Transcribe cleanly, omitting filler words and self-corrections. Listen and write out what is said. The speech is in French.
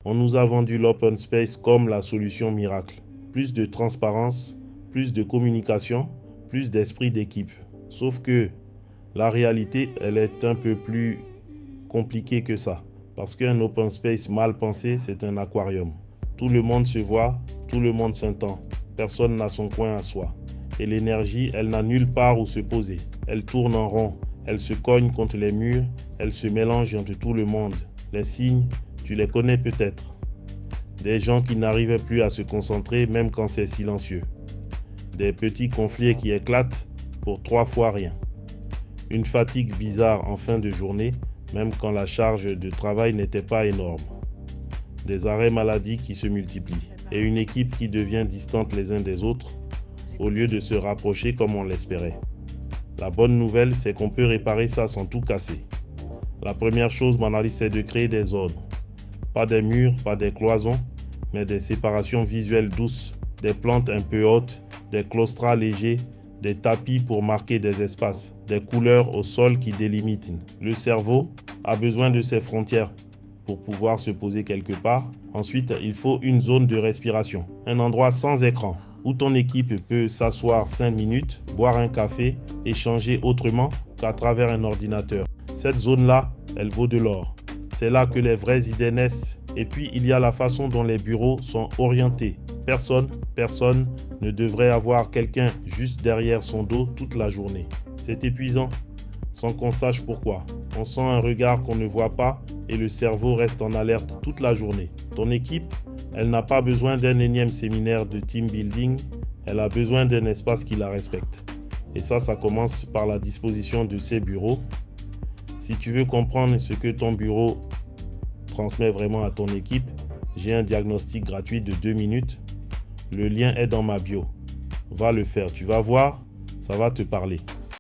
On nous a vendu l'open space comme la solution miracle. Plus de transparence, plus de communication, plus d'esprit d'équipe. Sauf que la réalité, elle est un peu plus compliquée que ça. Parce qu'un open space mal pensé, c'est un aquarium. Tout le monde se voit, tout le monde s'entend. Personne n'a son coin à soi. Et l'énergie, elle n'a nulle part où se poser. Elle tourne en rond, elle se cogne contre les murs, elle se mélange entre tout le monde. Les signes, tu les connais peut-être. Des gens qui n'arrivent plus à se concentrer même quand c'est silencieux. Des petits conflits qui éclatent pour 3 fois rien. Une fatigue bizarre en fin de journée, même quand la charge de travail n'était pas énorme. Des arrêts maladie qui se multiplient. Et une équipe qui devient distante les uns des autres, au lieu de se rapprocher comme on l'espérait. La bonne nouvelle, c'est qu'on peut réparer ça sans tout casser. La première chose, mon analyse, c'est de créer des zones. Pas des murs, pas des cloisons, mais des séparations visuelles douces, des plantes un peu hautes, des claustras légers, des tapis pour marquer des espaces, des couleurs au sol qui délimitent. Le cerveau a besoin de ces frontières pour pouvoir se poser quelque part. Ensuite, il faut une zone de respiration, un endroit sans écran, où ton équipe peut s'asseoir 5 minutes, boire un café, échanger autrement qu'à travers un ordinateur. Cette zone-là, elle vaut de l'or. C'est là que les vraies idées naissent. Et puis, il y a la façon dont les bureaux sont orientés. Personne ne devrait avoir quelqu'un juste derrière son dos toute la journée. C'est épuisant, sans qu'on sache pourquoi. On sent un regard qu'on ne voit pas et le cerveau reste en alerte toute la journée. Ton équipe, elle n'a pas besoin d'un énième séminaire de team building, elle a besoin d'un espace qui la respecte. Et ça commence par la disposition de ses bureaux. Si tu veux comprendre ce que ton bureau transmet vraiment à ton équipe, j'ai un diagnostic gratuit de 2 minutes. Le lien est dans ma bio. Va le faire, tu vas voir, ça va te parler.